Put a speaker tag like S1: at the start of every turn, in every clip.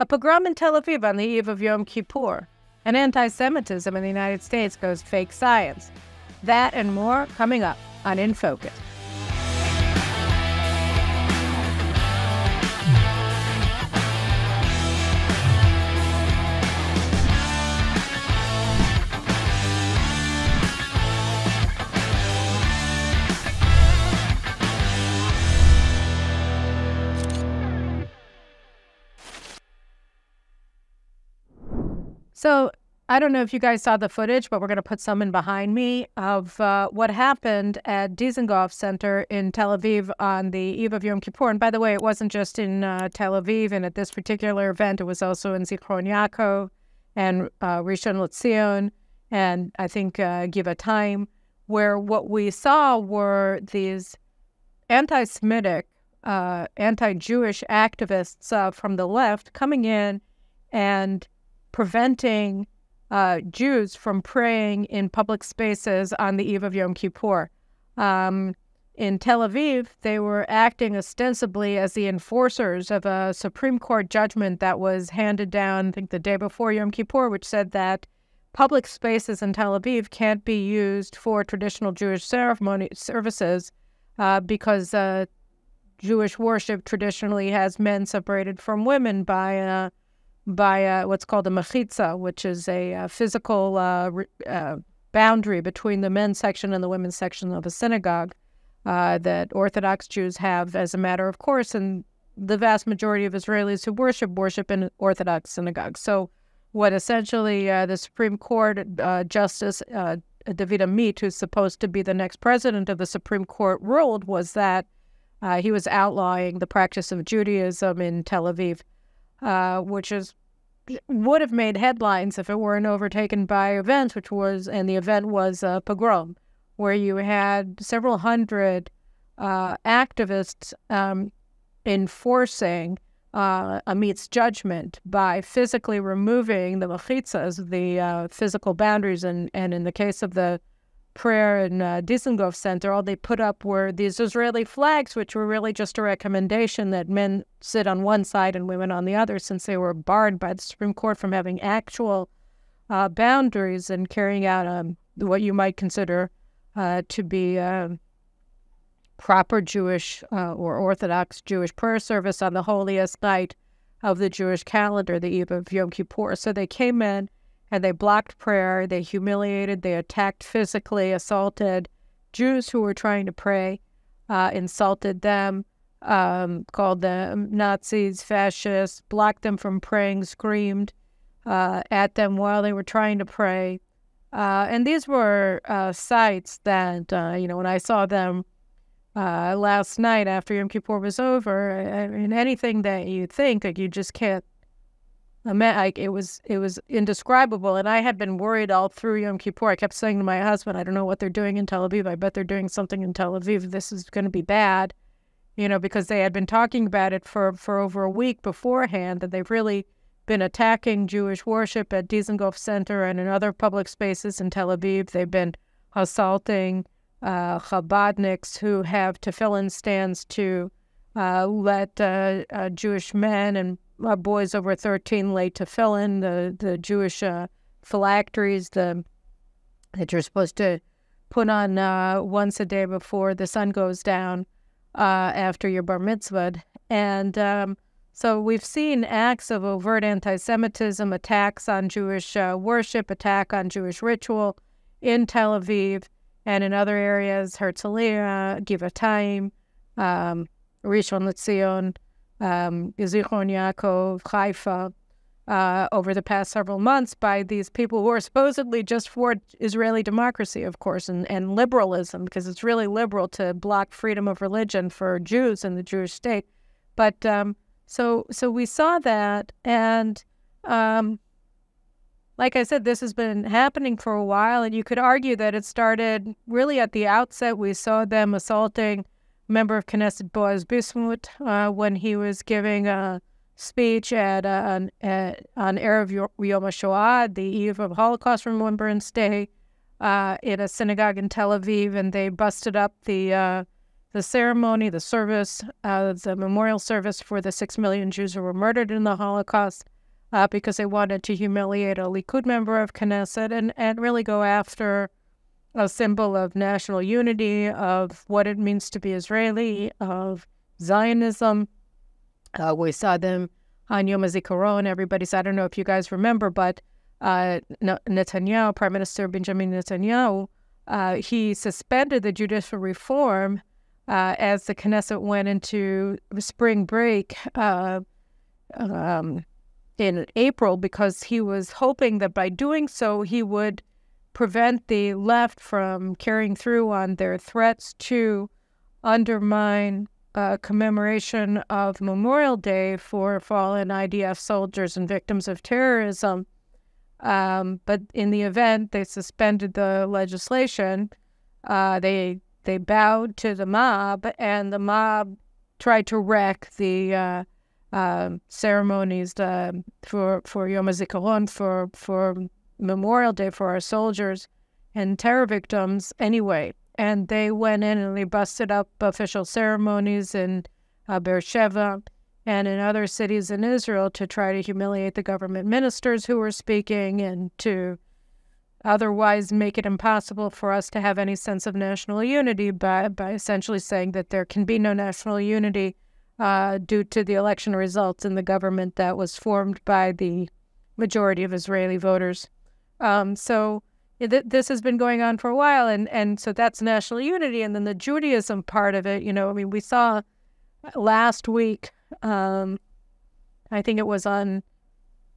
S1: a pogrom in Tel Aviv on the eve of Yom Kippur, and anti-Semitism in the United States goes fake science. That and more coming up on In Focus. So I don't know if you guys saw the footage, but we're going to put some in behind me of what happened at Dizengoff Center in Tel Aviv on the eve of Yom Kippur. And by the way, it wasn't just in Tel Aviv, and at this particular event, it was also in Zichron Yaakov and Rishon LeZion, and I think Givatayim, where what we saw were these anti-Semitic, anti-Jewish activists from the left coming in and preventing Jews from praying in public spaces on the eve of Yom Kippur. In Tel Aviv, they were acting ostensibly as the enforcers of a Supreme Court judgment that was handed down, I think, the day before Yom Kippur, which said that public spaces in Tel Aviv can't be used for traditional Jewish services because Jewish worship traditionally has men separated from women by what's called a mechitza, which is a physical boundary between the men's section and the women's section of a synagogue that Orthodox Jews have as a matter of course, and the vast majority of Israelis who worship in Orthodox synagogues. So what essentially the Supreme Court Justice David Amit, who's supposed to be the next president of the Supreme Court, ruled was that he was outlawing the practice of Judaism in Tel Aviv, which would have made headlines if it weren't overtaken by events, and the event was a pogrom, where you had several hundred activists enforcing Amit's judgment by physically removing the mechitzas, the physical boundaries, and in the case of the prayer in Dizengoff Center, all they put up were these Israeli flags, which were really just a recommendation that men sit on one side and women on the other, since they were barred by the Supreme Court from having actual boundaries and carrying out what you might consider to be proper Jewish or Orthodox Jewish prayer service on the holiest night of the Jewish calendar, the eve of Yom Kippur. So they came in and they blocked prayer, they humiliated, they attacked physically, assaulted Jews who were trying to pray, insulted them, called them Nazis, fascists, blocked them from praying, screamed at them while they were trying to pray. And these were sites that, when I saw them last night after Yom Kippur was over, I mean, anything that you think, like, you just can't it was indescribable. And I had been worried all through Yom Kippur. I kept saying to my husband, I don't know what they're doing in Tel Aviv. I bet they're doing something in Tel Aviv. This is going to be bad, because they had been talking about it for over a week beforehand, that they've really been attacking Jewish worship at Dizengoff Center and in other public spaces in Tel Aviv. They've been assaulting Chabadniks who have tefillin stands to let Jewish men and boys over 13 lay tefillin, the Jewish phylacteries that you're supposed to put on once a day before the sun goes down after your bar mitzvah. And so we've seen acts of overt anti-Semitism, attacks on Jewish worship, attack on Jewish ritual in Tel Aviv and in other areas, Herzliya, Givatayim, Rishon LeZion, Zichron Yaakov, Haifa, over the past several months by these people who are supposedly just for Israeli democracy, of course, and liberalism, because it's really liberal to block freedom of religion for Jews in the Jewish state. But so we saw that, and like I said, this has been happening for a while, and you could argue that it started really at the outset. We saw them assaulting member of Knesset Boaz Bismuth when he was giving a speech on Erev Yom HaShoah, the eve of Holocaust Remembrance Day, in a synagogue in Tel Aviv, and they busted up the the ceremony, the service, the memorial service for the 6 million Jews who were murdered in the Holocaust, because they wanted to humiliate a Likud member of Knesset and really go after a symbol of national unity, of what it means to be Israeli, of Zionism. We saw them on Yom HaZikaron. Everybody said, I don't know if you guys remember, but Netanyahu, Prime Minister Benjamin Netanyahu, he suspended the judicial reform as the Knesset went into spring break in April, because he was hoping that by doing so, he would prevent the left from carrying through on their threats to undermine commemoration of Memorial Day for fallen IDF soldiers and victims of terrorism. But in the event, they suspended the legislation. They bowed to the mob, and the mob tried to wreck the ceremonies for Yom HaZikaron, for Memorial Day for our soldiers and terror victims anyway. And they went in and they busted up official ceremonies in Beersheba and in other cities in Israel to try to humiliate the government ministers who were speaking and to otherwise make it impossible for us to have any sense of national unity by essentially saying that there can be no national unity due to the election results in the government that was formed by the majority of Israeli voters. So this has been going on for a while, and so that's national unity. And then the Judaism part of it, we saw last week, I think it was on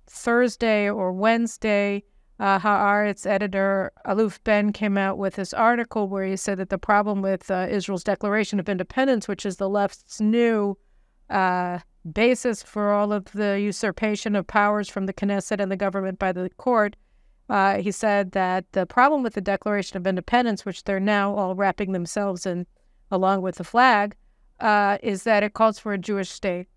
S1: Thursday or Wednesday, Haaretz editor Aluf Ben came out with this article where he said that the problem with Israel's Declaration of Independence, which is the left's new basis for all of the usurpation of powers from the Knesset and the government by the court, he said that the problem with the Declaration of Independence, which they're now all wrapping themselves in along with the flag, is that it calls for a Jewish state.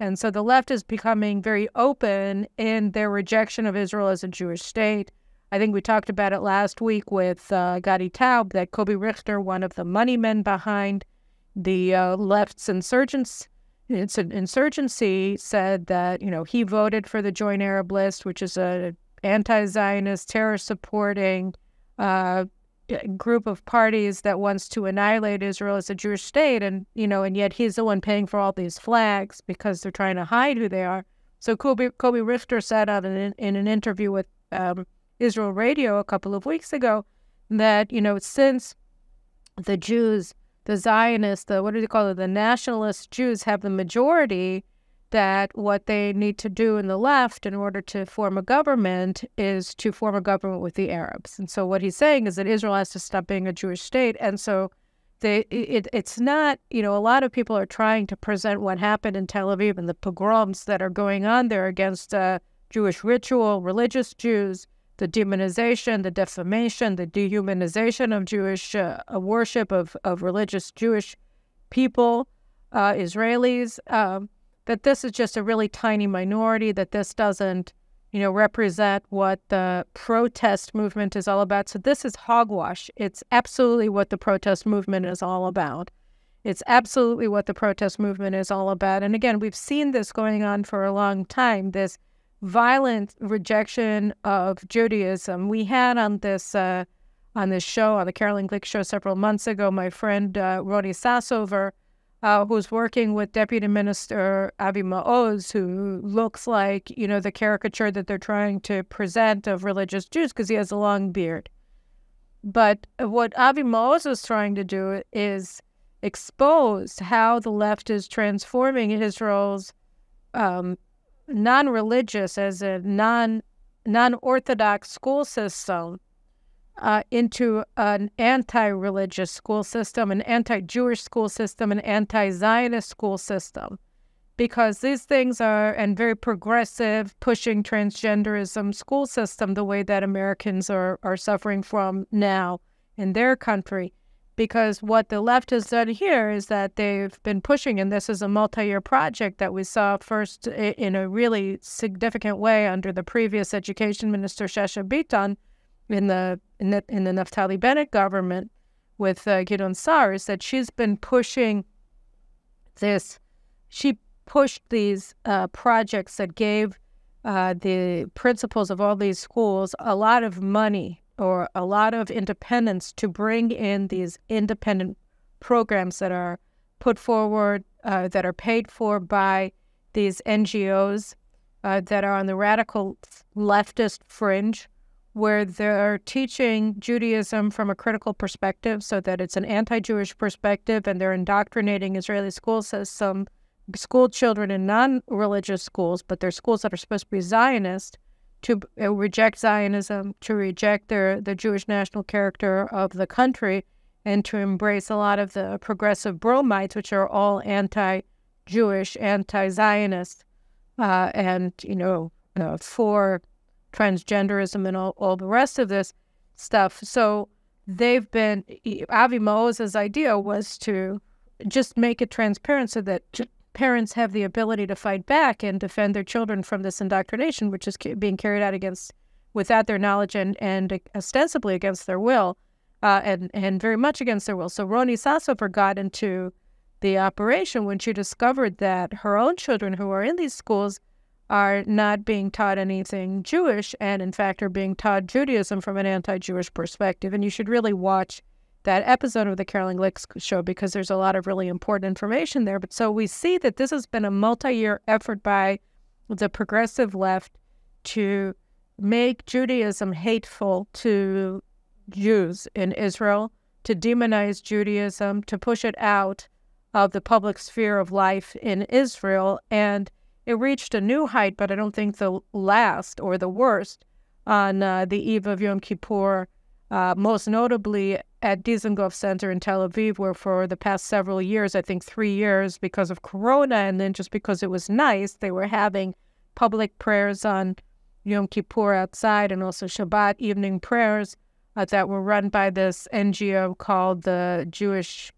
S1: And so the left is becoming very open in their rejection of Israel as a Jewish state. I think we talked about it last week with Gadi Taub, that Kobi Richter, one of the money men behind the left's insurgency, said that, he voted for the Joint Arab List, which is a anti-Zionist, terror-supporting group of parties that wants to annihilate Israel as a Jewish state, and yet he's the one paying for all these flags because they're trying to hide who they are. So Kobi Richter said in an interview with Israel Radio a couple of weeks ago that, since the Jews, the Zionists, the nationalist Jews have the majority, that what they need to do in the left in order to form a government is to form a government with the Arabs. And so what he's saying is that Israel has to stop being a Jewish state. And so it's not, a lot of people are trying to present what happened in Tel Aviv and the pogroms that are going on there against Jewish ritual, religious Jews, the demonization, the defamation, the dehumanization of Jewish worship of religious Jewish people, Israelis, that this is just a really tiny minority, that this doesn't, represent what the protest movement is all about. So this is hogwash. It's absolutely what the protest movement is all about. It's absolutely what the protest movement is all about. And again, we've seen this going on for a long time, this violent rejection of Judaism. We had on this show, on the Caroline Glick Show several months ago, my friend Roni Sassover, who's working with Deputy Minister Avi Maoz, who looks like, the caricature that they're trying to present of religious Jews because he has a long beard. But what Avi Maoz is trying to do is expose how the left is transforming Israel's non-religious, as a non-Orthodox school system into an anti-religious school system, an anti-Jewish school system, an anti-Zionist school system, because these things are, and very progressive, pushing transgenderism school system, the way that Americans are suffering from now in their country. Because what the left has done here is that they've been pushing, and this is a multi-year project that we saw first in a really significant way under the previous education minister, Shasha Biton, in the Naftali Bennett government, with Gideon Sa'ar is that she's been pushing this. She pushed these projects that gave the principals of all these schools a lot of money or a lot of independence to bring in these independent programs that are put forward, that are paid for by these NGOs that are on the radical leftist fringe, where they're teaching Judaism from a critical perspective so that it's an anti-Jewish perspective, and they're indoctrinating Israeli schools, says some school children in non-religious schools, but they're schools that are supposed to be Zionist, to reject Zionism, to reject the Jewish national character of the country, and to embrace a lot of the progressive bromides, which are all anti-Jewish, anti-Zionist, and, for transgenderism and all the rest of this stuff. So they've been, Avi Maoz's idea was to just make it transparent so that parents have the ability to fight back and defend their children from this indoctrination, which is being carried out without their knowledge and ostensibly against their will, and very much against their will. So Roni Sassover got into the operation when she discovered that her own children who are in these schools are not being taught anything Jewish, and in fact are being taught Judaism from an anti-Jewish perspective. And you should really watch that episode of the Caroline Glick Show, because there's a lot of really important information there. But so we see that this has been a multi-year effort by the progressive left to make Judaism hateful to Jews in Israel, to demonize Judaism, to push it out of the public sphere of life in Israel. And it reached a new height, but I don't think the last or the worst, on the Eve of Yom Kippur, most notably at Dizengoff Center in Tel Aviv, where for the past several years, I think 3 years, because of Corona and then just because it was nice, they were having public prayers on Yom Kippur outside, and also Shabbat evening prayers that were run by this NGO called the Jewish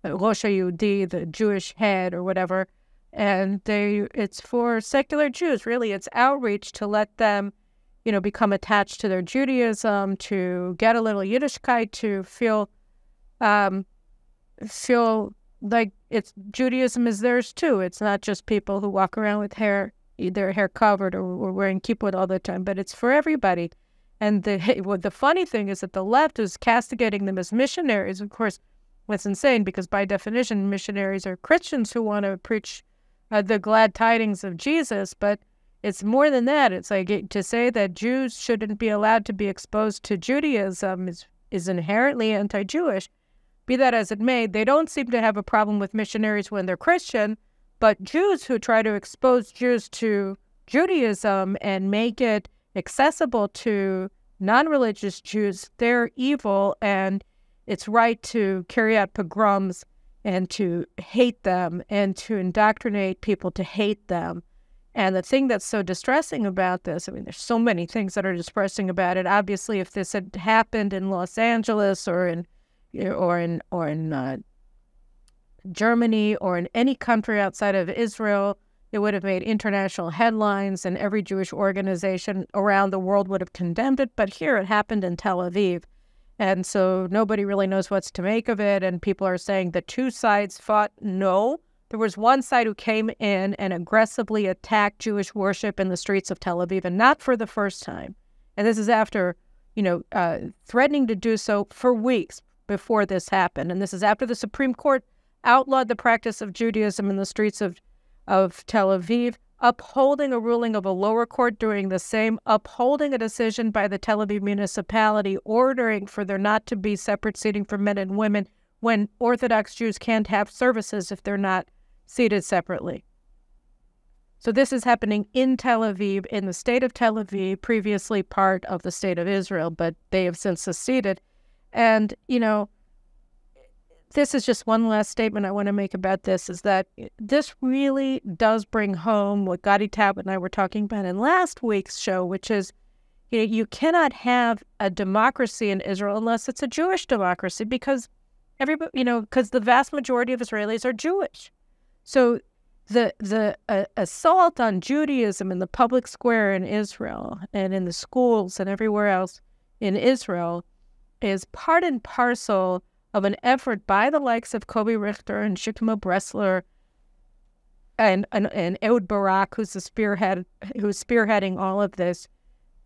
S1: Rosh HaYehudi, the Jewish head or whatever. And it's for secular Jews, really. It's outreach to let them, become attached to their Judaism, to get a little Yiddishkeit, to feel like Judaism is theirs too. It's not just people who walk around with their hair covered or wearing kippot all the time, but it's for everybody. And the funny thing is that the left is castigating them as missionaries. Of course, that's insane, because by definition, missionaries are Christians who want to preach the glad tidings of Jesus. But it's more than that. It's like to say that Jews shouldn't be allowed to be exposed to Judaism is inherently anti-Jewish. Be that as it may, they don't seem to have a problem with missionaries when they're Christian, but Jews who try to expose Jews to Judaism and make it accessible to non-religious Jews, they're evil, and it's right to carry out pogroms and to hate them and to indoctrinate people to hate them. And the thing that's so distressing about this, there's so many things that are distressing about it. Obviously, if this had happened in Los Angeles or in Germany or in any country outside of Israel, it would have made international headlines, and every Jewish organization around the world would have condemned it. But here it happened in Tel Aviv. And so nobody really knows what's to make of it. And people are saying the two sides fought. No, there was one side who came in and aggressively attacked Jewish worship in the streets of Tel Aviv, and not for the first time. And this is after, threatening to do so for weeks before this happened. And this is after the Supreme Court outlawed the practice of Judaism in the streets of Tel Aviv, upholding a ruling of a lower court doing the same, upholding a decision by the Tel Aviv municipality ordering for there not to be separate seating for men and women when Orthodox Jews can't have services if they're not seated separately. So this is happening in Tel Aviv, in the state of Tel Aviv, previously part of the state of Israel, but they have since seceded. And, this is just one last statement I want to make about this, is that this really does bring home what Gadi Talbot and I were talking about in last week's show, which is, you cannot have a democracy in Israel unless it's a Jewish democracy, because everybody, because the vast majority of Israelis are Jewish. So the assault on Judaism in the public square in Israel and in the schools and everywhere else in Israel is part and parcel of an effort by the likes of Kobi Richter and Shikma Bressler and Ehud Barak, who's spearheading all of this,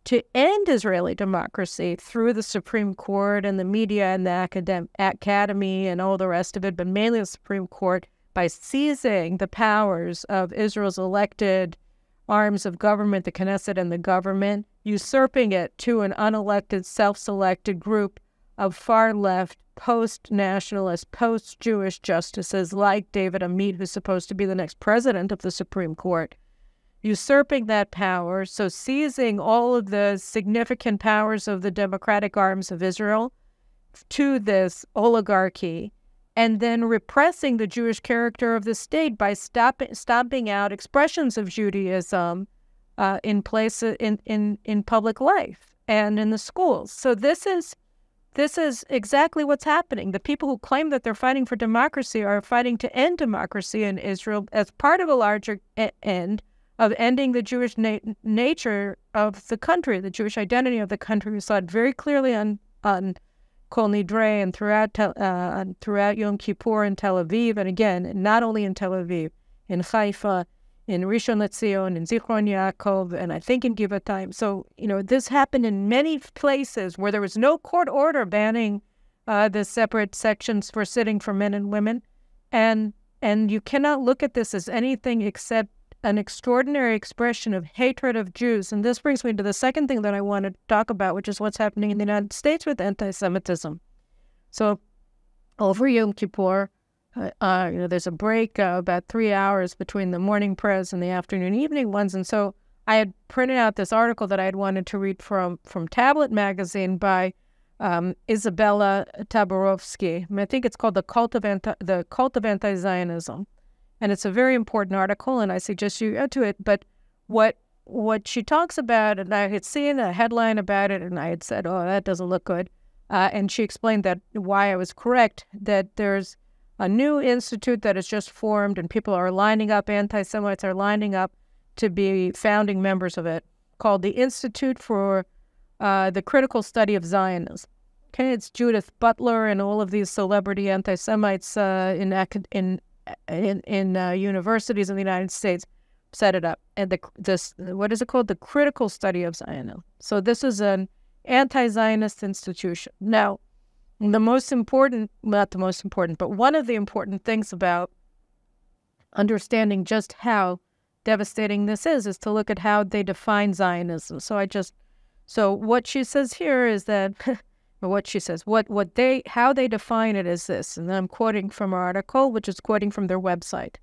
S1: to end Israeli democracy through the Supreme Court and the media and the academy and all the rest of it, but mainly the Supreme Court, by seizing the powers of Israel's elected arms of government, the Knesset and the government, usurping it to an unelected, self-selected group of far-left, post-nationalist, post-Jewish justices like David Amit, who's supposed to be the next president of the Supreme Court, usurping that power, so seizing all of the significant powers of the democratic arms of Israel to this oligarchy, and then repressing the Jewish character of the state by stomping out expressions of Judaism in public life and in the schools. So this is exactly what's happening. The people who claim that they're fighting for democracy are fighting to end democracy in Israel as part of a larger end of ending the Jewish nature of the country, the Jewish identity of the country. We saw it very clearly on Kol Nidre and throughout Yom Kippur in Tel Aviv, and again, not only in Tel Aviv, in Haifa, in Rishon LeZion, in Zichron Yaakov, and I think in Givatayim. So, this happened in many places where there was no court order banning the separate sections for sitting for men and women. And you cannot look at this as anything except an extraordinary expression of hatred of Jews. And this brings me to the second thing that I want to talk about, which is what's happening in the United States with anti-Semitism. So over Yom Kippur, there's a break about 3 hours between the morning prayers and the afternoon evening ones. And so I had printed out this article that I had wanted to read from Tablet magazine by Isabella Tabarovsky. I think it's called The Cult of Anti-Zionism. And it's a very important article, and I suggest you go to it. But what she talks about, and I had seen a headline about it, and I had said, oh, that doesn't look good. And she explained that why I was correct, that there's a new institute that has just formed, and people are lining up, anti-Semites are lining up to be founding members of it, called the Institute for the Critical Study of Zionism. Okay, it's Judith Butler and all of these celebrity anti-Semites in universities in the United States set it up. And what is it called? The Critical Study of Zionism. So this is an anti-Zionist institution. Now, not the most important, but one of the important things about understanding just how devastating this is to look at how they define Zionism. So what she says here is that, or what she says, how they define it is this, and I'm quoting from her article, which is quoting from their website.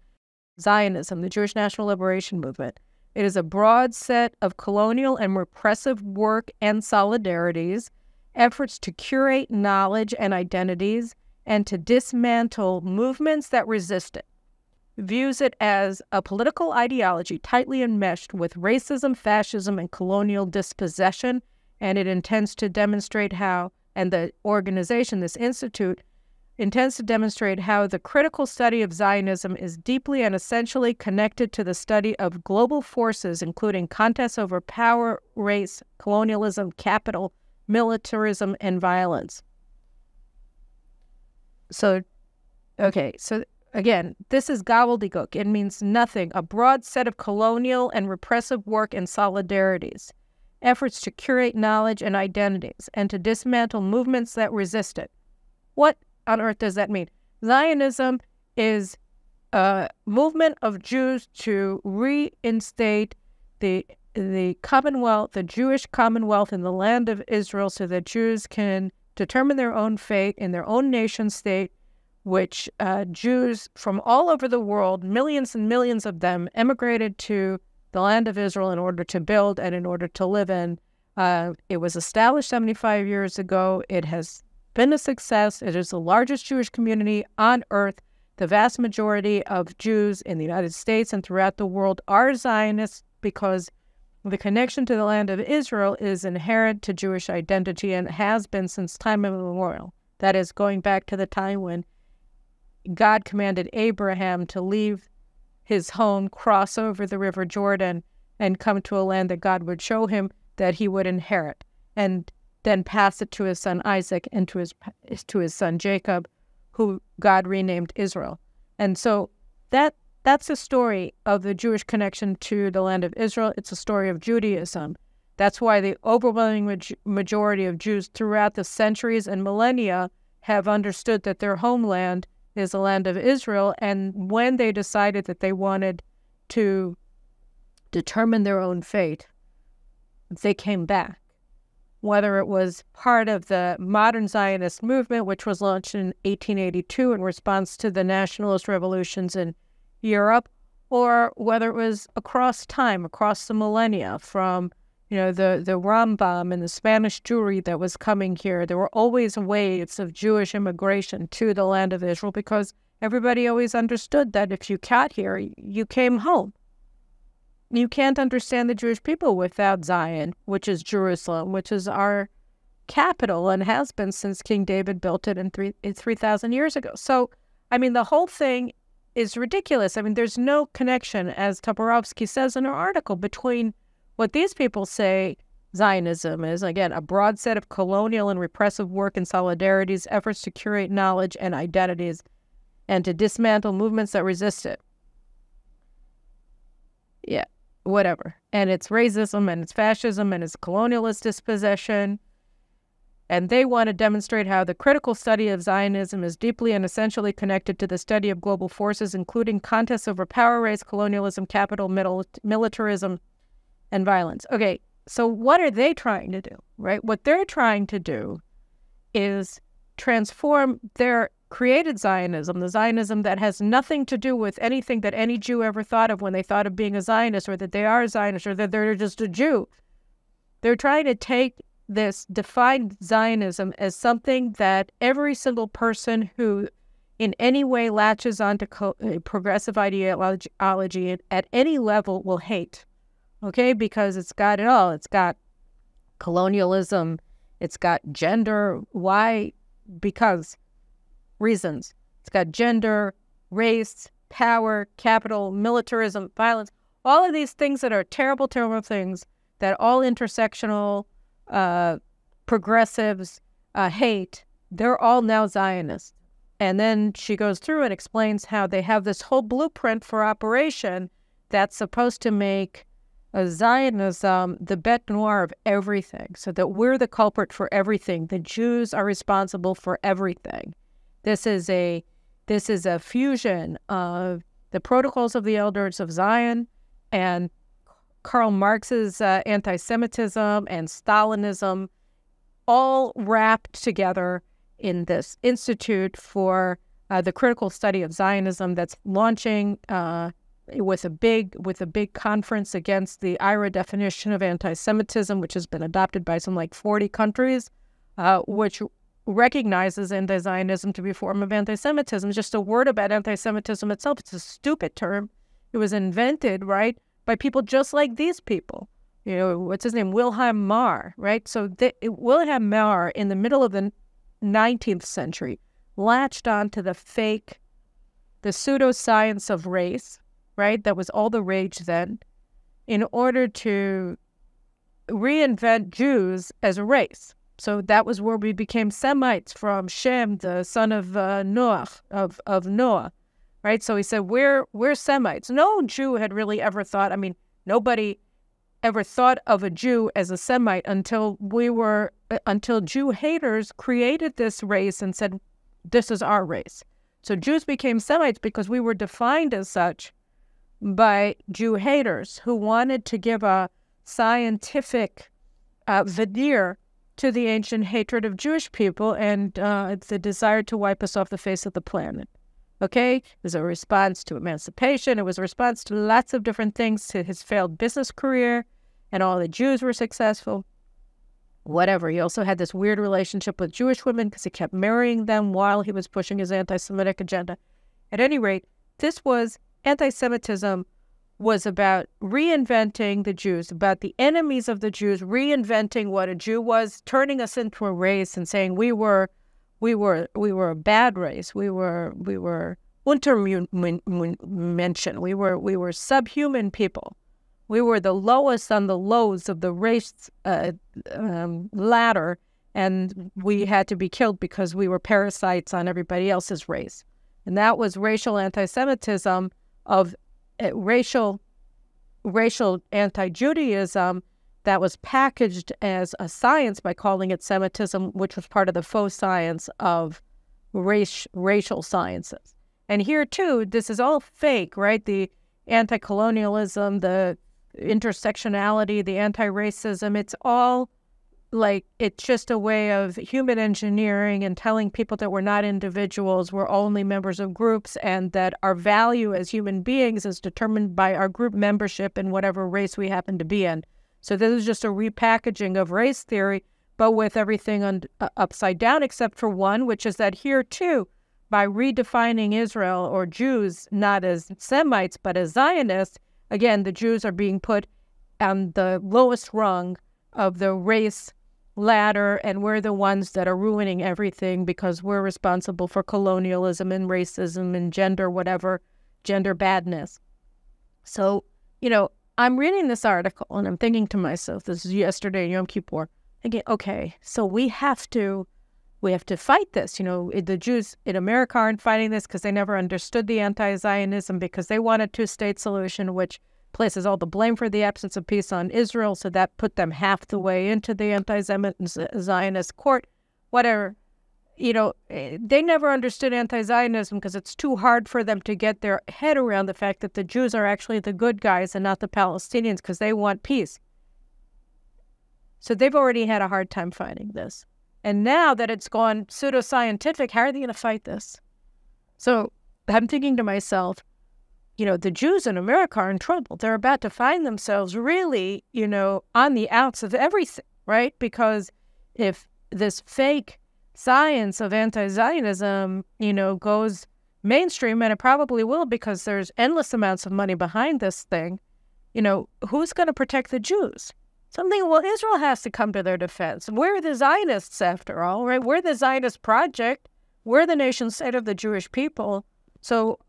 S1: Zionism, the Jewish National Liberation Movement. It is a broad set of colonial and repressive work and solidarities, efforts to curate knowledge and identities, and to dismantle movements that resist it. Views it as a political ideology tightly enmeshed with racism, fascism, and colonial dispossession, and it intends to demonstrate how, and the organization, this institute, intends to demonstrate how the critical study of Zionism is deeply and essentially connected to the study of global forces, including contests over power, race, colonialism, capital, militarism, and violence. So again, this is gobbledygook. It means nothing. A broad set of colonial and repressive work and solidarities, efforts to curate knowledge and identities, and to dismantle movements that resist it. What on earth does that mean? Zionism is a movement of Jews to reinstate the Commonwealth, the Jewish Commonwealth in the land of Israel, so that Jews can determine their own fate in their own nation state, which Jews from all over the world, millions and millions of them, emigrated to the land of Israel in order to build and in order to live in. It was established 75 years ago. It has been a success. It is the largest Jewish community on earth. The vast majority of Jews in the United States and throughout the world are Zionists because the connection to the land of Israel is inherent to Jewish identity and has been since time immemorial. That is, going back to the time when God commanded Abraham to leave his home, cross over the river Jordan, and come to a land that God would show him that he would inherit, and then pass it to his son Isaac and to his son Jacob, who God renamed Israel. And so that's the story of the Jewish connection to the land of Israel. It's a story of Judaism. That's why the overwhelming majority of Jews throughout the centuries and millennia have understood that their homeland is the land of Israel. And when they decided that they wanted to determine their own fate, they came back. Whether it was part of the modern Zionist movement, which was launched in 1882 in response to the nationalist revolutions in Europe, or whether it was across time, across the millennia, from the Rambam and the Spanish Jewry that was coming here. There were always waves of Jewish immigration to the land of Israel because everybody always understood that if you got here, you came home. You can't understand the Jewish people without Zion, which is Jerusalem, which is our capital and has been since King David built it in 3,000 years ago. So, the whole thing is ridiculous. There's no connection, as Toporowski says in her article, between what these people say Zionism is, again, a broad set of colonial and repressive work and solidarities, efforts to curate knowledge and identities, and to dismantle movements that resist it. Yeah, whatever. And it's racism, and it's fascism, and it's colonialist dispossession. And they want to demonstrate how the critical study of Zionism is deeply and essentially connected to the study of global forces, including contests over power, race, colonialism, capital, militarism, and violence. Okay, so what are they trying to do, right? What they're trying to do is transform their created Zionism, the Zionism that has nothing to do with anything that any Jew ever thought of when they thought of being a Zionist, or that they are a Zionist, or that they're just a Jew. They're trying to take this defined Zionism as something that every single person who in any way latches onto progressive ideology at any level will hate. Okay, because it's got it all. It's got colonialism. It's got gender. Why? Because reasons. It's got gender, race, power, capital, militarism, violence. All of these things that are terrible, terrible things that all intersectional progressives hate. They're all now Zionists. And then she goes through and explains how they have this whole blueprint for operation that's supposed to make Zionism the bête noire of everything, so that we're the culprit for everything. The Jews are responsible for everything. This is a fusion of the Protocols of the Elders of Zion and Karl Marx's anti-Semitism and Stalinism, all wrapped together in this Institute for the Critical Study of Zionism that's launching with a big conference against the IRA definition of anti-Semitism, which has been adopted by some 40 countries, which recognizes anti-Zionism to be a form of anti-Semitism. Just a word about anti-Semitism itself, it's a stupid term. It was invented, right, by people just like these people. What's his name? Wilhelm Marr, right? So Wilhelm Marr, in the middle of the 19th century, latched onto the pseudoscience of race, right? That was all the rage then, in order to reinvent Jews as a race. So that was where we became Semites, from Shem, the son of Noah, of Noah, right? So he said, we're Semites. No Jew had really ever thought, nobody ever thought of a Jew as a Semite until Jew haters created this race and said, this is our race. So Jews became Semites because we were defined as such by Jew haters who wanted to give a scientific veneer to the ancient hatred of Jewish people and the desire to wipe us off the face of the planet. Okay? It was a response to emancipation. It was a response to lots of different things, to his failed business career, and all the Jews were successful. Whatever. He also had this weird relationship with Jewish women because he kept marrying them while he was pushing his anti-Semitic agenda. At any rate, anti-Semitism was about reinventing the Jews, about the enemies of the Jews, reinventing what a Jew was, turning us into a race and saying we were a bad race. We were Untermenschen. We were subhuman people. We were the lowest on the lows of the race ladder, and we had to be killed because we were parasites on everybody else's race. And that was racial anti-Semitism of racial anti-Judaism that was packaged as a science by calling it Semitism, which was part of the faux science of racial sciences. And here, too, this is all fake, right? The anti-colonialism, the intersectionality, the anti-racism, it's all like, it's just a way of human engineering and telling people that we're not individuals, we're only members of groups, and that our value as human beings is determined by our group membership in whatever race we happen to be in. So this is just a repackaging of race theory, but with everything upside down except for one, which is that here too, by redefining Israel or Jews not as Semites but as Zionists, again, the Jews are being put on the lowest rung of the race ladder, and we're the ones that are ruining everything because we're responsible for colonialism and racism and gender badness. So, I'm reading this article and I'm thinking to myself, this is yesterday, Yom Kippur, thinking, okay, so we have to fight this. The Jews in America aren't fighting this because they never understood the anti-Zionism, because they want a two-state solution, which places all the blame for the absence of peace on Israel, so that put them half the way into the anti-Zionist court, whatever. They never understood anti-Zionism because it's too hard for them to get their head around the fact that the Jews are actually the good guys and not the Palestinians, because they want peace. So they've already had a hard time fighting this. And now that it's gone pseudoscientific, how are they going to fight this? So I'm thinking to myself, the Jews in America are in trouble. They're about to find themselves really, on the outs of everything, right? Because if this fake science of anti-Zionism, goes mainstream, and it probably will because there's endless amounts of money behind this thing, who's going to protect the Jews? Israel has to come to their defense. We're the Zionists, after all, right? We're the Zionist project. We're the nation state of the Jewish people. So,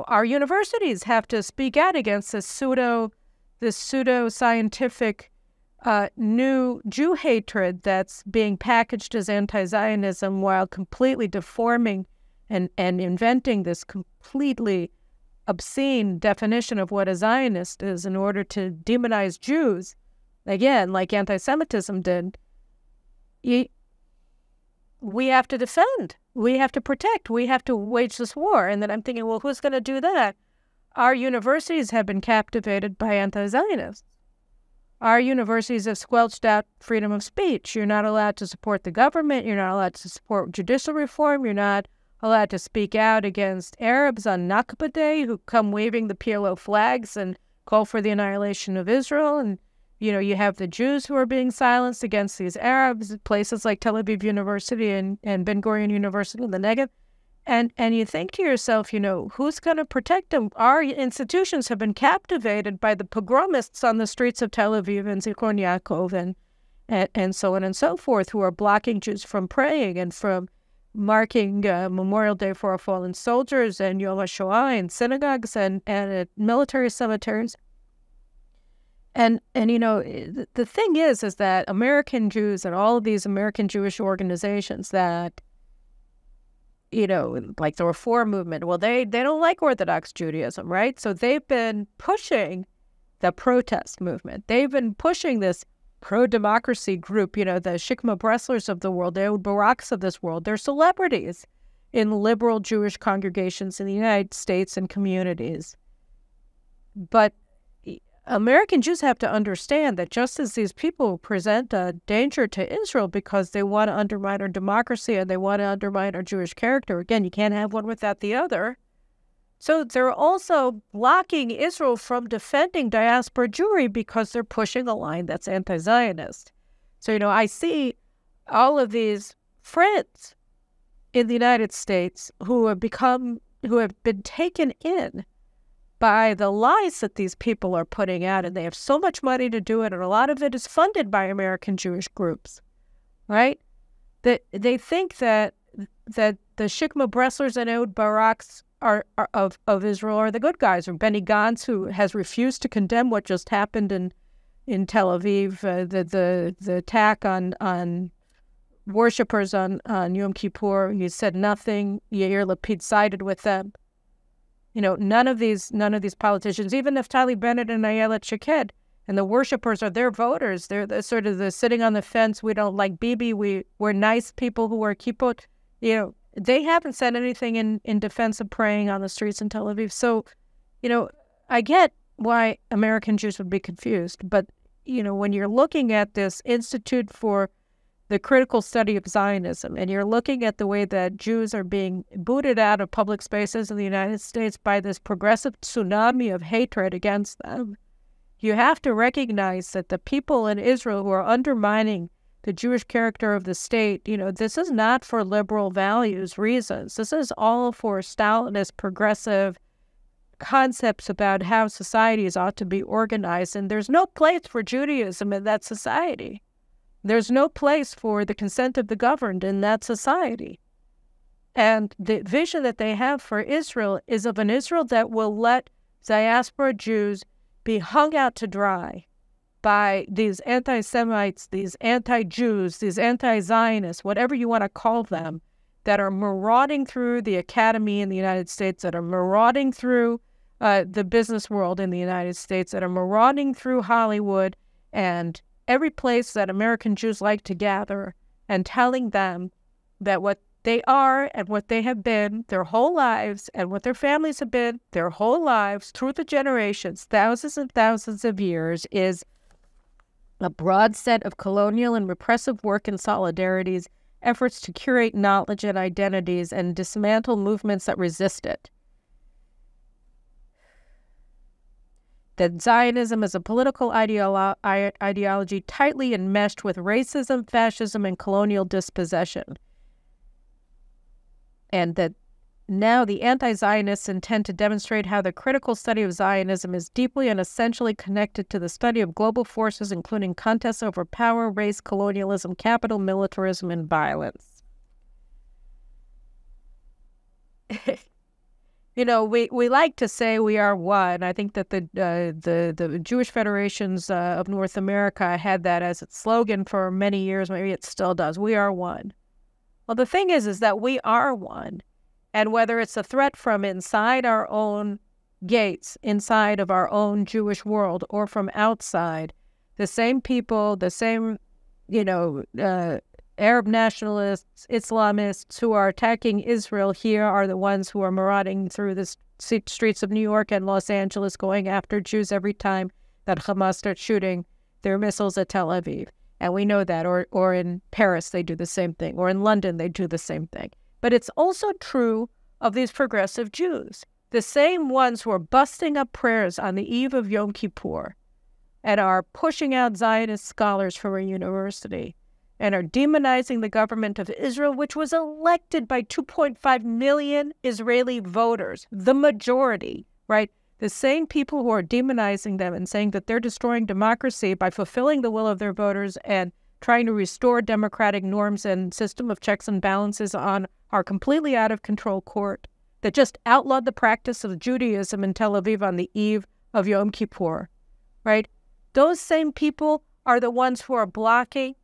S1: our universities have to speak out against this pseudo-scientific new Jew hatred that's being packaged as anti-Zionism while completely deforming and inventing this completely obscene definition of what a Zionist is in order to demonize Jews, again, like anti-Semitism did. We have to defend. We have to protect. We have to wage this war. And then I'm thinking, well, who's going to do that? Our universities have been captivated by anti-Zionists. Our universities have squelched out freedom of speech. You're not allowed to support the government. You're not allowed to support judicial reform. You're not allowed to speak out against Arabs on Nakba Day who come waving the PLO flags and call for the annihilation of Israel. And you have the Jews who are being silenced against these Arabs, places like Tel Aviv University and Ben Gurion University in the Negev. And you think to yourself, who's going to protect them? Our institutions have been captivated by the pogromists on the streets of Tel Aviv and Zichron Yaakov and so on and so forth, who are blocking Jews from praying and from marking Memorial Day for our fallen soldiers and Yom HaShoah in synagogues and at military cemeteries. And the thing is that American Jews and all of these American Jewish organizations that, like the Reform movement, well, they don't like Orthodox Judaism, right? So they've been pushing the protest movement. They've been pushing this pro-democracy group, the Shikma Bresslers of the world, the Ehud Baraks of this world. They're celebrities in liberal Jewish congregations in the United States and communities. But American Jews have to understand that just as these people present a danger to Israel because they want to undermine our democracy and they want to undermine our Jewish character, again, you can't have one without the other. So they're also blocking Israel from defending diaspora Jewry because they're pushing a line that's anti-Zionist. So, I see all of these friends in the United States who have been taken in by the lies that these people are putting out, and they have so much money to do it, and a lot of it is funded by American Jewish groups, right? That they think that the Shikma Bresslers and Ehud Baraks of Israel are the good guys, or Benny Gantz, who has refused to condemn what just happened in Tel Aviv, the attack on worshipers on Yom Kippur. You said nothing. Yair Lapid sided with them. None of these politicians, even Naftali Bennett and Ayelet Shaked, and the worshipers are their voters. They're sort of sitting on the fence. We don't like Bibi. We're nice people who wear kippot. They haven't said anything in defense of praying on the streets in Tel Aviv. So, I get why American Jews would be confused. But, when you're looking at this Institute for the Critical Study of Zionism, and you're looking at the way that Jews are being booted out of public spaces in the United States by this progressive tsunami of hatred against them, you have to recognize that the people in Israel who are undermining the Jewish character of the state, this is not for liberal values reasons. This is all for Stalinist progressive concepts about how societies ought to be organized, and there's no place for Judaism in that society. There's no place for the consent of the governed in that society. And the vision that they have for Israel is of an Israel that will let diaspora Jews be hung out to dry by these anti-Semites, these anti-Jews, these anti-Zionists, whatever you want to call them, that are marauding through the academy in the United States, that are marauding through the business world in the United States, that are marauding through Hollywood and every place that American Jews like to gather, and telling them that what they are and what they have been their whole lives and what their families have been their whole lives through the generations, thousands and thousands of years, is a broad set of colonial and repressive work and solidarities, efforts to curate knowledge and identities and dismantle movements that resist it. That Zionism is a political ideology tightly enmeshed with racism, fascism, and colonial dispossession. And that now the anti-Zionists intend to demonstrate how the critical study of Zionism is deeply and essentially connected to the study of global forces, including contests over power, race, colonialism, capital, militarism, and violence. We like to say we are one. I think that the Jewish Federations of North America had that as its slogan for many years. Maybe it still does. We are one. Well, the thing is that we are one. And whether it's a threat from inside our own gates, inside of our own Jewish world, or from outside, the same people, the same, Arab nationalists, Islamists who are attacking Israel here are the ones who are marauding through the streets of New York and Los Angeles, going after Jews every time that Hamas starts shooting their missiles at Tel Aviv. And we know that. Or in Paris, they do the same thing. Or in London, they do the same thing. But it's also true of these progressive Jews, the same ones who are busting up prayers on the eve of Yom Kippur and are pushing out Zionist scholars from a university and are demonizing the government of Israel, which was elected by 2.5 million Israeli voters, the majority, right? The same people who are demonizing them and saying that they're destroying democracy by fulfilling the will of their voters and trying to restore democratic norms and system of checks and balances on our completely out of control court that just outlawed the practice of Judaism in Tel Aviv on the eve of Yom Kippur, right? Those same people are the ones who are blocking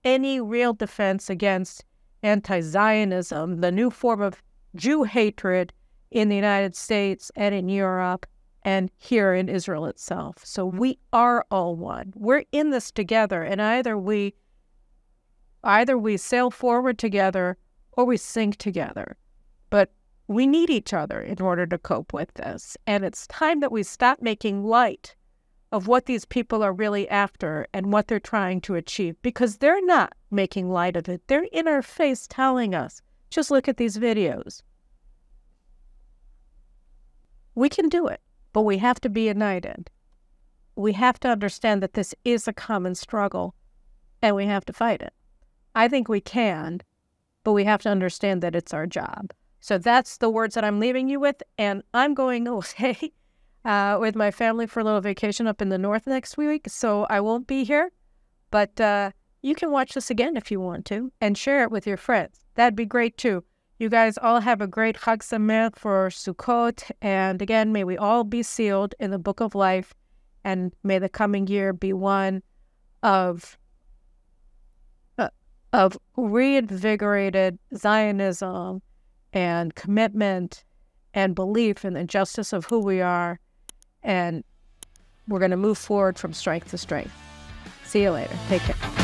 S1: any real defense against anti-Zionism, the new form of Jew hatred in the United States and in Europe and here in Israel itself. So we are all one. We're in this together, and either we sail forward together or we sink together. But we need each other in order to cope with this. And it's time that we stop making light of what these people are really after and what they're trying to achieve, because they're not making light of it. They're in our face telling us, just look at these videos. We can do it, but we have to be united. We have to understand that this is a common struggle, and we have to fight it. I think we can, but we have to understand that it's our job. So that's the words that I'm leaving you with, and I'm going away with my family for a little vacation up in the north next week, so I won't be here. But you can watch this again if you want to, and share it with your friends. That'd be great too. You guys all have a great Chag Sameach for Sukkot, and again, may we all be sealed in the Book of Life, and may the coming year be one of of reinvigorated Zionism and commitment and belief in the justice of who we are. And we're going to move forward from strength to strength. See you later. Take care.